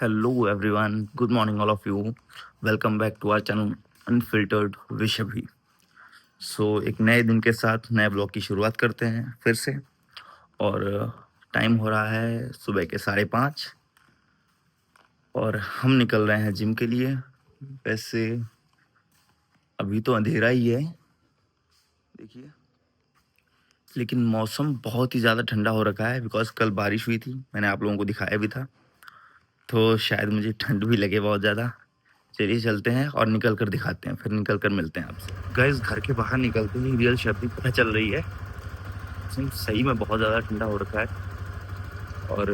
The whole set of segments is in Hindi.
Hello everyone, good morning all of you. Welcome back to our channel Unfiltered with अभी। एक नए दिन के साथ नए ब्लॉग की शुरुआत करते हैं फिर से। और टाइम हो रहा है सुबह के 5:30 और हम निकल रहे हैं जिम के लिए। वैसे अभी तो अंधेरा ही है, देखिए, लेकिन मौसम बहुत ही ज़्यादा ठंडा हो रखा है बिकॉज कल बारिश हुई थी, मैंने आप लोगों को दिखाया भी था, तो शायद मुझे ठंड भी लगे बहुत ज़्यादा। चलिए चलते हैं और निकल कर दिखाते हैं, फिर निकल कर मिलते हैं आपसे। गाइस घर के बाहर निकलते ही रियल शब्द पता चल रही है, सही में बहुत ज़्यादा ठंडा हो रखा है और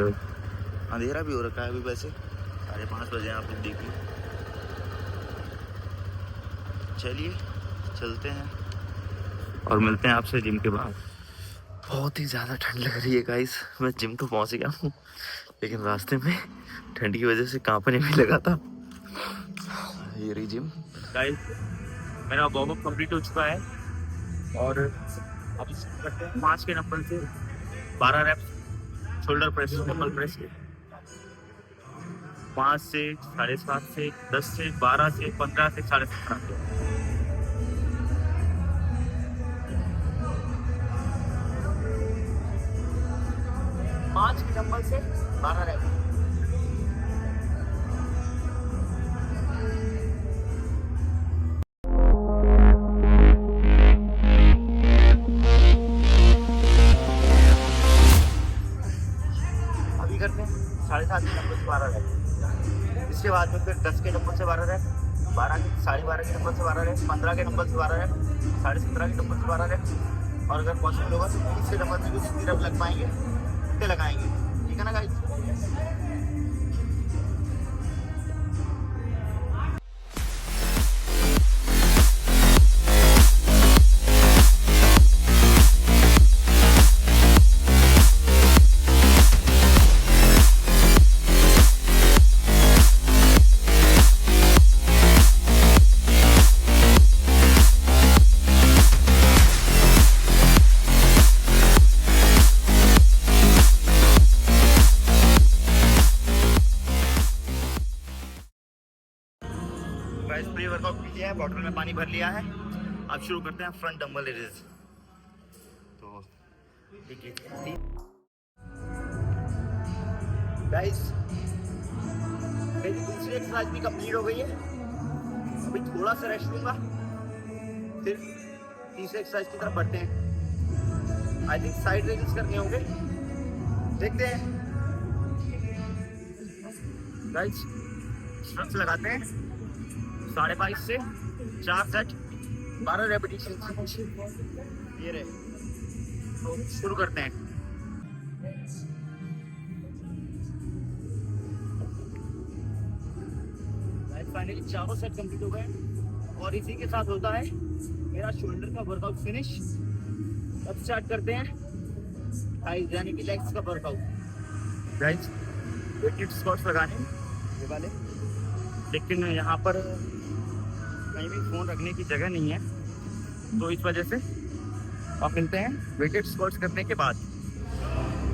अंधेरा भी हो रखा है। अभी वैसे 5:30 बजे आप लोग देखिए। चलिए चलते हैं और मिलते हैं आपसे जिम के बाहर। बहुत ही ज़्यादा ठंड लग रही है गाइस। मैं जिम तो पहुंच गया हूँ, लेकिन रास्ते में ठंड की वजह से कांपने भी लगा था। ये रही जिम गाइस, मेरा वार्म अप कंप्लीट हो चुका है और अब करते हैं 5 के नंबर से 12 reps shoulder press, dumbbell press के। 5 से 7.5 से 10 से 12 से 15 से 17.5 5 के डंबल से 12 रेप्स। अभी करते हैं 7.5 के नंबर से 12 रेप्स। इसके बाद में फिर 10 के नंबर से 12 रेप्स, 12 के 12.5 के नंबर से 12 रेप्स, 15 के नंबर से 12 रेप्स, 17.5 के नंबर से 12 रेप्स, और अगर पॉसिबल होगा तो 30 के नंबर से भी जितनी रेप लग पाएंगे उतने लगाएंगे। ठीक है ना गाइस? प्री वर्कआउट पी लिया है, बॉटल में पानी भर लिया है। अब शुरू करते हैं फ्रंट डंबल रेज। तो गाइस मेरी दूसरी एक्सरसाइज भी कंप्लीट हो गई है। अभी थोड़ा सा रेस्ट लूंगा, फिर तीसरी एक्सरसाइज की तरफ बढ़ते हैं। आई थिंक साइड रेंजेस करने होंगे, देखते हैं। गाइस स्ट्रेप्स लगाते हैं 5.5 से 4 सेट 12 रेपिटेशन। ये रहे, तो शुरू करते हैं। फाइनली चारों सेट कंप्लीट हो गए और इसी के साथ होता है मेरा शोल्डर का वर्कआउट फिनिश। अब स्टार्ट करते हैं थाइज यानी कि लेग्स का वर्कआउट। गाइस वेटेड स्क्वाट्स लगाने ये वाले, लेकिन यहाँ पर कहीं भी फोन रखने की जगह नहीं है, तो इस वजह से आप मिलते हैं वेटेड स्क्वाट्स करने के बाद।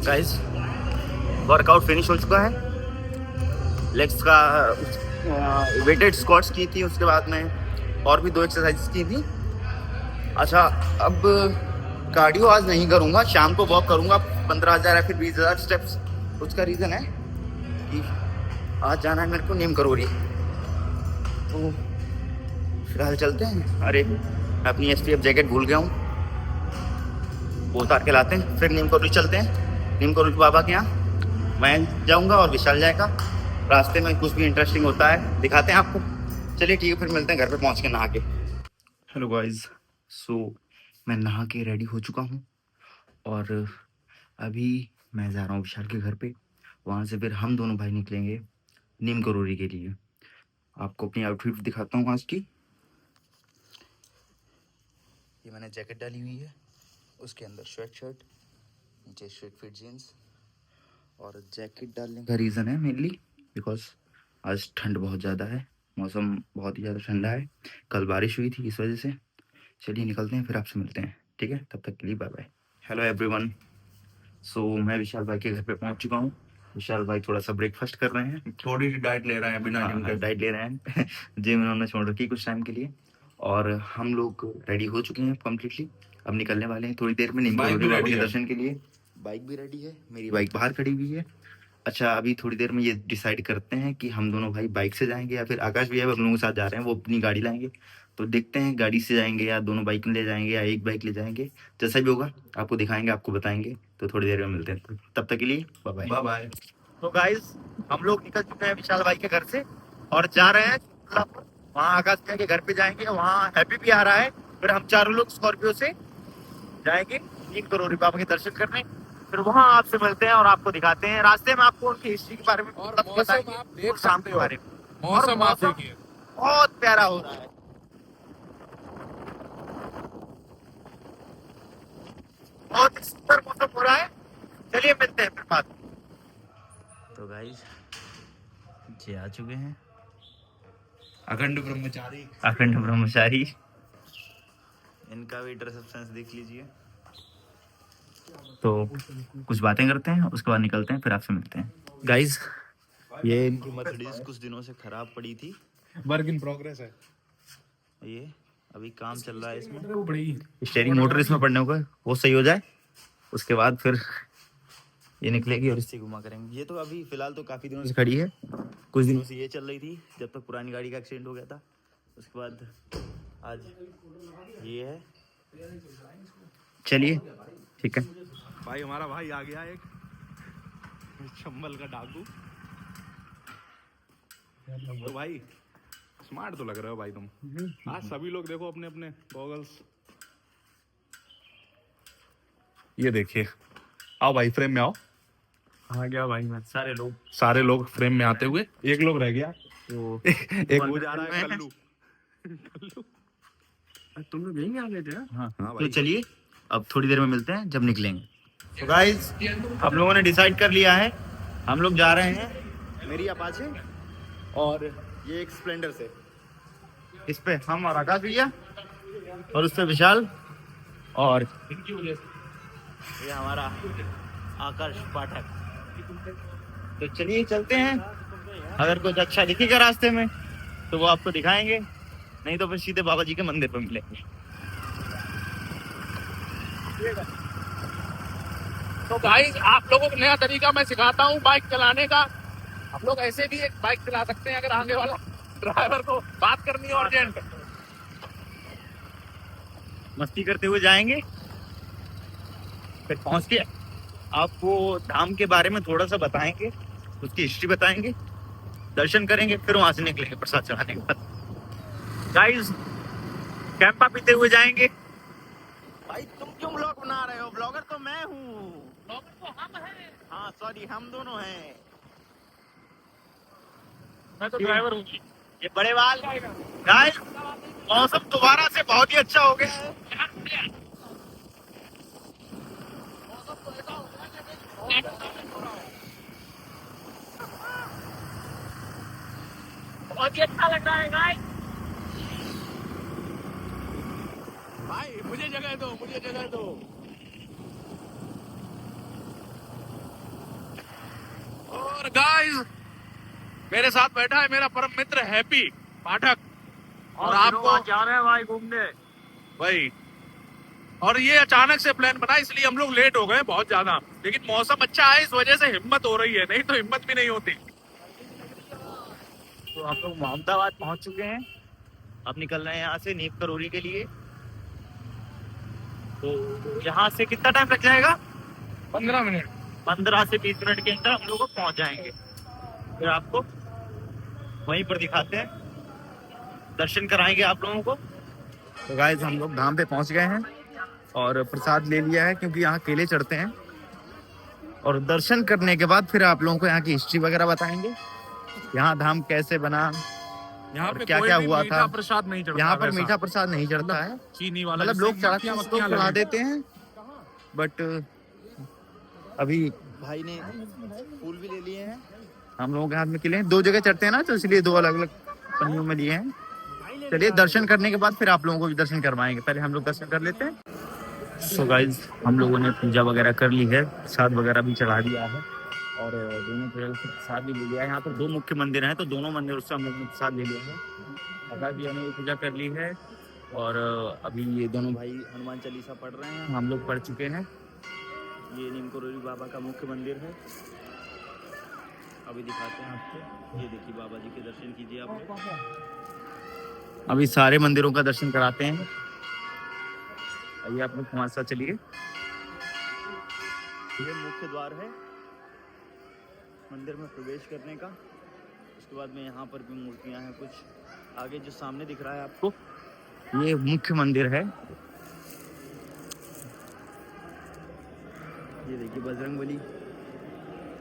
गाइस वर्कआउट फिनिश हो चुका है। लेग्स का वेटेड स्क्वाट्स की थी, उसके बाद में और भी 2 एक्सरसाइज की थी। अच्छा, अब कार्डियो आज नहीं करूँगा, शाम को वॉक करूँगा 15,000 या फिर 20,000 स्टेप्स। उसका रीज़न है कि आज जाना है मेरे को नीम करोरी, तो फिलहाल चलते हैं। अरे मैं अपनी SPF जैकेट भूल गया हूँ, वो उतार के लाते हैं, फिर नीम करोरी चलते हैं। नीम करोरी बाबा के यहाँ मैं जाऊँगा और विशाल जाएगा। रास्ते में कुछ भी इंटरेस्टिंग होता है दिखाते हैं आपको। चलिए ठीक है, फिर मिलते हैं घर पे पहुँच के नहा के। हेलो गाइस, मैं नहा के रेडी हो चुका हूँ और अभी मैं जा रहा हूँ विशाल के घर पे। वहाँ से फिर हम दोनों भाई निकलेंगे नीम करोरी के लिए। आपको अपनी आउटफिट दिखाता हूँ आज की। ये मैंने जैकेट डाली हुई है, उसके अंदर स्वेट शर्ट, नीचे स्ट्रेट फिट जीन्स। और जैकेट डालने का रीज़न है मेनली बिकॉज आज ठंड बहुत ज़्यादा है, मौसम बहुत ही ज़्यादा ठंडा है। कल बारिश हुई थी इस वजह से। चलिए निकलते हैं, फिर आपसे मिलते हैं। ठीक है, तब तक के लिए बाय बाय। हेलो एवरीवन, मैं विशाल भाई के घर पे पहुंच चुका हूं विशाल भाई थोड़ा सा ब्रेकफास्ट कर रहे हैं, थोड़ी सी डाइट ले रहे हैं बिना जिम के। डाइट ले रहे हैं जिम इन्होंने छोड़ रखी कुछ टाइम के लिए। और हम लोग रेडी हो चुके हैं कम्प्लीटली, अब निकलने वाले हैं थोड़ी देर में नीम बाइक भी बाबा ready के है। दर्शन के लिए। बाइक भी रेडी है, मेरी बाइक बाहर खड़ी हुई है। अच्छा, अभी थोड़ी देर में ये डिसाइड करते हैं कि हम दोनों भाई बाइक से जाएंगे या फिर आकाश भैया हम लोगों के साथ जा रहे हैं, वो अपनी गाड़ी लाएंगे। तो देखते हैं गाड़ी से जाएंगे या दोनों बाइक में ले जाएंगे या एक बाइक ले जाएंगे, जैसा भी होगा आपको दिखाएंगे, आपको बताएंगे। तो थोड़ी देर में मिलते हैं, तब तक के लिए बाय बाय। Bye bye. तो गाइस हम लोग निकल चुके हैं विशाल भाई के घर से और जा रहे हैं वहाँ आकाश भैया के घर पे जाएंगे, वहाँ हैप्पी भी आ रहा है। फिर हम चारों लोग स्कॉर्पियो से जाएंगे 3 करोड़ बाबा के दर्शन करने। फिर वहाँ आपसे मिलते हैं और आपको दिखाते हैं, रास्ते में आपको उनकी हिस्ट्री के बारे में और सब मौसम बताएंगे, आप देख और शाम सकते के हो। बारे में। मौसम और आप देखिए, बहुत प्यारा हो रहा है, बहुत सुंदर मौसम हो रहा है। चलिए मिलते हैं फिर बाद में। तो गाइस ये आ चुके हैं अखंड ब्रह्मचारी। अखंड ब्रह्मचारी, इनका भी ड्रेस सेंस देख लीजिए। तो कुछ बातें करते हैं, उसके बाद निकलते हैं, फिर आपसे मिलते हैं। गाइस ये इनकी मर्सिडीज कुछ दिनों से खराब पड़ी थी, वर्क इन प्रोग्रेस है। ये अभी काम चल रहा है इसमें, वो बड़ी स्टीयरिंग मोटर इसमें पड़ने होगा, वो सही हो जाए उसके बाद फिर ये निकलेगी और इससे घुमा करेंगे। ये तो अभी फिलहाल तो काफी दिनों से खड़ी है, कुछ दिनों से ये चल रही थी जब तक पुरानी गाड़ी का एक्सीडेंट हो गया था। उसके बाद आज ये है। चलिए ठीक है। भाई हमारा भाई आ गया एक चंबल का डाकू। तो भाई स्मार्ट तो लग रहे हो भाई तुम। आज सभी लोग देखो अपने अपने गॉगल्स। ये देखिए, आओ भाई फ्रेम में आओ। आ गया भाई मैं। सारे लोग फ्रेम में आते हुए, एक लोग रह गया तो एक वो जा रहा है कल्लू। तुम लोग यहीं आ गए थे? हाँ हाँ तो भाई। चलिए अब थोड़ी देर में मिलते हैं जब निकलेंगे। तो गाइस हम लोगों ने डिसाइड कर लिया है, हम लोग जा रहे हैं मेरी अपाचे और ये एक स्प्लेंडर से, इस पे हम और आकाश भैया और उस पे विशाल और ये हमारा आकाश पाठक। तो चलिए चलते हैं, अगर कुछ अच्छा दिखेगा रास्ते में तो वो आपको दिखाएंगे, नहीं तो फिर सीधे बाबा जी के मंदिर पर मिलेंगे। तो भाई आप लोगों को नया तरीका मैं सिखाता हूँ बाइक चलाने का। आप लोग ऐसे भी एक बाइक चला सकते हैं अगर आगे वाला ड्राइवर को बात करनी है अर्जेंट। मस्ती करते हुए जाएंगे, फिर पहुंच के आपको धाम के बारे में थोड़ा सा बताएंगे, उसकी हिस्ट्री बताएंगे, दर्शन करेंगे, फिर वहां से निकलेंगे प्रसाद चढ़ाने के बाद। गाइस कैंपा पीते हुए जाएंगे। भाई तुम क्यों व्लॉग बना रहे हो? ब्लॉगर तो मैं हूँ। ब्लॉगर तो हम हैं। हाँ सॉरी, हम दोनों हैं। मैं तो ड्राइवर हूँ। ये बड़े बाल। गाइस मौसम दोबारा से बहुत ही अच्छा हो गया है। बहुत ही अच्छा लग रहा है गाइस। भाई मुझे जगह दो, मुझे जगह दो। और गाइस मेरे साथ बैठा है मेरा परम मित्र हैप्पी पाठक, और आपको जा रहे हैं भाई घूमने भाई। और ये अचानक से प्लान बना, इसलिए हम लोग लेट हो गए बहुत ज्यादा, लेकिन मौसम अच्छा है इस वजह से हिम्मत हो रही है, नहीं तो हिम्मत भी नहीं होती। तो हम लोग मोहम्मदाबाद पहुंच चुके हैं, अब निकल रहे हैं यहाँ से नीम करोली के लिए। तो यहाँ से कितना टाइम लग जाएगा? 15 मिनट। 15 से 20 मिनट के अंदर हम लोग पहुंच जाएंगे, फिर आपको वहीं पर दिखाते हैं, दर्शन कराएंगे आप लोगों को। तो गाइस हम लोग धाम पे पहुंच गए हैं और प्रसाद ले लिया है, क्योंकि यहाँ केले चढ़ते हैं। और दर्शन करने के बाद फिर आप लोगों को यहाँ की हिस्ट्री वगैरह बताएंगे, यहाँ धाम कैसे बना, यहाँ और पे क्या कोई क्या भी हुआ मीठा था। प्रसाद नहीं चढ़ता। यहाँ पर वैसा। मीठा प्रसाद नहीं चढ़ता है, चीनी वाला, मतलब लोग जिससे चढ़ाते हैं, मक्खियाँ चढ़ा लगे। देते हैं। बट अभी भाई ने फूल भी ले लिए हैं, हम लोगों के हाथ में किले हैं। 2 जगह चढ़ते हैं ना, तो इसलिए 2 अलग अलग पन्नियों में लिए हैं। चलिए दर्शन करने के बाद फिर आप लोगों को भी दर्शन करवाएंगे, पहले हम लोग दर्शन कर लेते हैं। सो गाइज हम लोगों ने पूजा वगैरह कर ली है, प्रसाद वगैरह भी चढ़ा दिया है, और दोनों तरह से प्रसाद भी ले लिया है। यहाँ पर 2 मुख्य मंदिर हैं, तो दोनों मंदिर से हम लोग ने प्रसाद ले लिया है। माता जी ने पूजा कर ली है और अभी ये दोनों भाई हनुमान चालीसा पढ़ रहे हैं, हम लोग पढ़ चुके हैं। ये नीम करोली बाबा का मुख्य मंदिर है, अभी दिखाते हैं आपको। ये देखिए बाबा जी के दर्शन कीजिए आप। अभी सारे मंदिरों का दर्शन कराते हैं। आइए आप लोग हमारे साथ चलिए। ये मुख्य द्वार है मंदिर में प्रवेश करने का। उसके बाद में यहाँ पर भी मूर्तियाँ हैं कुछ। आगे जो सामने दिख रहा है आपको, ये मुख्य मंदिर है। ये देखिए बजरंगबली,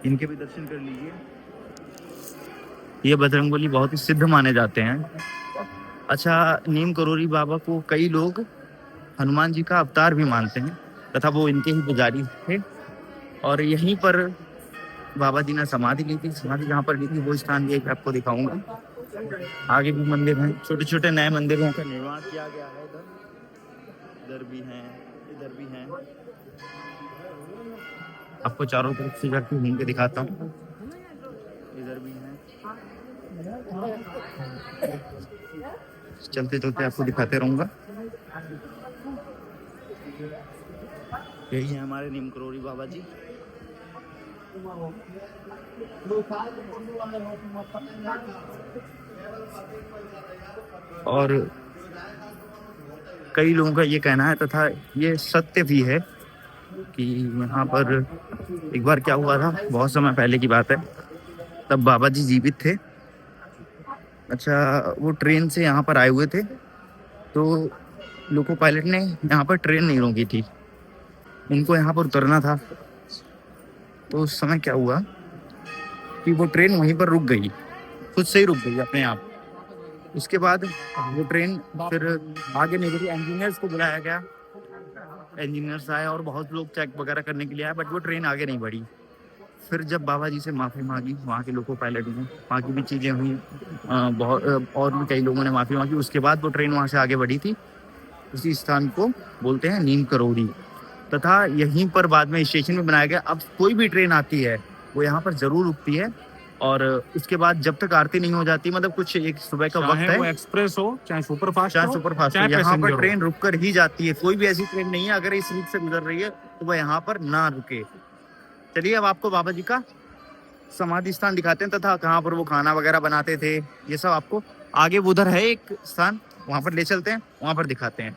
इनके भी दर्शन कर लीजिए। ये बजरंगबली बहुत ही सिद्ध माने जाते हैं। अच्छा, नीम करोली बाबा को कई लोग हनुमान जी का अवतार भी मानते हैं तथा वो इनके ही पुजारी थे। और यहीं पर बाबा जी ने समाधि ली थी। समाधि जहाँ पर ली थी वो स्थान भी आपको दिखाऊंगा। आगे भी मंदिर हैं, छोटे छोटे नए मंदिरों का निर्माण किया गया है। इधर भी हैं, इधर भी हैं। आपको चारों तरफ से जाकर घूम के दिखाता हूँ। इधर भी हैं, चलते चलते आपको दिखाते रहूंगा। यही है हमारे नीम करोली बाबा जी। और कई लोगों का ये कहना है तथा ये सत्य भी है कि यहाँ पर एक बार क्या हुआ था, बहुत समय पहले की बात है, तब बाबा जी जीवित थे। अच्छा, वो ट्रेन से यहाँ पर आए हुए थे, तो लोको पायलट ने यहाँ पर ट्रेन नहीं रोकी थी, उनको यहाँ पर उतरना था। तो उस समय क्या हुआ कि वो ट्रेन वहीं पर रुक गई, खुद से ही रुक गई अपने आप। उसके बाद वो ट्रेन फिर आगे नहीं बढ़ी। इंजीनियर्स को बुलाया गया, इंजीनियर्स आए और बहुत लोग चेक वगैरह करने के लिए आए, बट वो ट्रेन आगे नहीं बढ़ी। फिर जब बाबा जी से माफ़ी मांगी वहाँ के लोको पायलट ने, वहाँ की भी चीज़ें हुई, बहुत और भी कई लोगों ने माफ़ी मांगी। उसके बाद वो ट्रेन वहाँ से आगे बढ़ी थी। उसी स्थान को बोलते हैं नीम करोली, तथा यहीं पर बाद में स्टेशन में बनाया गया। अब कोई भी ट्रेन आती है वो यहाँ पर ज़रूर रुकती है। और उसके बाद जब तक आरती नहीं हो जाती, मतलब कुछ एक सुबह का वक्त है, एक्सप्रेस हो चाहे सुपरफास्ट हो, यहाँ पर ट्रेन रुक कर ही जाती है। कोई भी ऐसी ट्रेन नहीं है अगर इस रूट से गुजर रही है तो वह यहाँ पर ना रुके। चलिए अब आपको बाबा जी का समाधि स्थान दिखाते हैं तथा कहाँ पर वो खाना वगैरह बनाते थे, ये सब आपको आगे उधर है एक स्थान, वहाँ पर ले चलते हैं, वहाँ पर दिखाते हैं।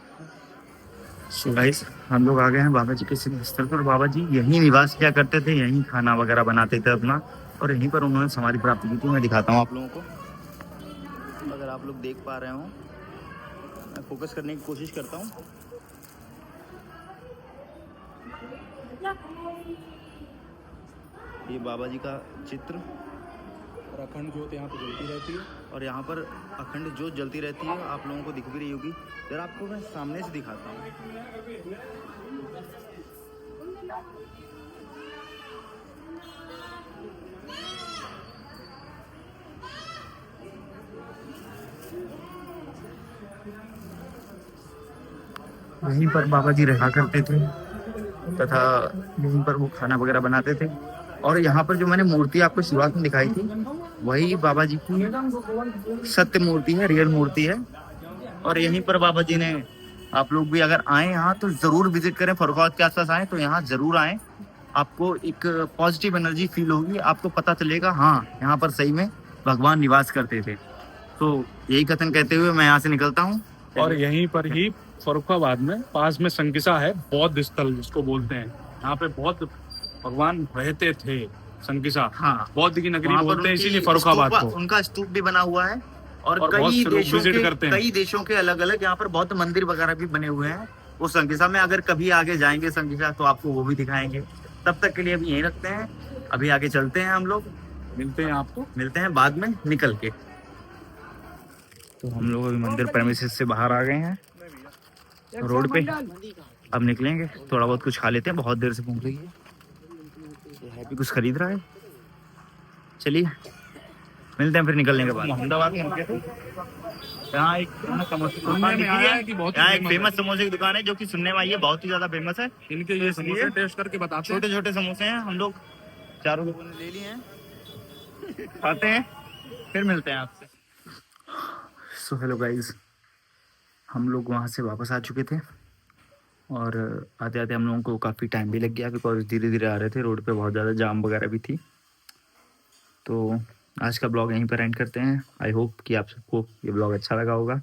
सो गाइस, हम लोग आ गए हैं बाबा जी के स्थल पर। बाबा जी यहीं निवास किया करते थे, यहीं खाना वगैरह बनाते थे अपना, और यहीं पर उन्होंने समाधि प्राप्त की थी। मैं दिखाता हूँ आप लोगों को, अगर आप लोग देख पा रहे हो। मैं फोकस करने की कोशिश करता हूँ। ये बाबा जी का चित्र, और अखंड ज्योत यहाँ पे जलती रहती है। और यहाँ पर अखंड ज्योत जलती रहती है, आप लोगों को दिख भी रही होगी। जरा आपको मैं सामने से दिखाता हूँ। यहीं पर बाबा जी रहा करते थे तथा यहीं पर वो खाना वगैरह बनाते थे। और यहाँ पर जो मैंने मूर्ति आपको शुरुआत में दिखाई थी वही बाबा जी की सत्य मूर्ति है, रियल मूर्ति है। और यहीं पर बाबा जी ने, आप लोग भी अगर आए यहाँ तो जरूर विजिट करें, फर्रुखाबाद के आसपास आए तो यहाँ जरूर आए। आपको एक पॉजिटिव एनर्जी फील होगी, आपको पता चलेगा हाँ यहाँ पर सही में भगवान निवास करते थे। तो यही कथन कहते हुए मैं यहाँ से निकलता हूँ। और यहीं पर ही फर्रुखाबाद में पास में संकिसा है, बौद्ध स्थल जिसको बोलते हैं। यहाँ पे बौद्ध भगवान रहते थे, संकिसा। हाँ, बौद्ध की नगरी बोलते हैं, इसीलिए फर्रुखाबाद को। उनका स्तूप भी बना हुआ है। और कई देशों के अलग अलग यहाँ पर बौद्ध मंदिर वगैरह भी बने हुए हैं वो संकिसा में। अगर कभी आगे जाएंगे संकिसा तो आपको वो भी दिखाएंगे। तब तक के लिए अभी यहीं रखते हैं, अभी आगे चलते हैं हम लोग, मिलते हैं बाद में निकल के। तो हम लोग अभी मंदिर प्रेमिसेस से बाहर आ गए हैं रोड पे, अब निकलेंगे। थोड़ा बहुत कुछ खा लेते हैं, बहुत देर से घूम रही है। हैप्पी कुछ खरीद रहा है, चलिए मिलते हैं फिर निकलने के बाद। अहमदाबाद में यहाँ एक फेमस समोसे की दुकान है जो कि सुनने में आई है बहुत ही ज्यादा फेमस है। इनके ये समोसे टेस्ट करके बताते हैं। छोटे छोटे समोसे हैं, हम लोग चारों लोगों ने ले लिए हैं, खाते हैं फिर मिलते हैं आपसे। सो हेलो गाइस, हम लोग वहाँ से वापस आ चुके थे और आते आते हम लोगों को काफ़ी टाइम भी लग गया बिकॉज धीरे धीरे आ रहे थे, रोड पे बहुत ज़्यादा जाम वगैरह भी थी। तो आज का ब्लॉग यहीं पर एंड करते हैं। आई होप कि आप सबको ये ब्लॉग अच्छा लगा होगा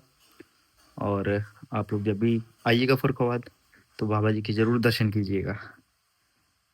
और आप लोग जब भी आइएगा फरुखाबाद तो बाबा जी के ज़रूर दर्शन कीजिएगा।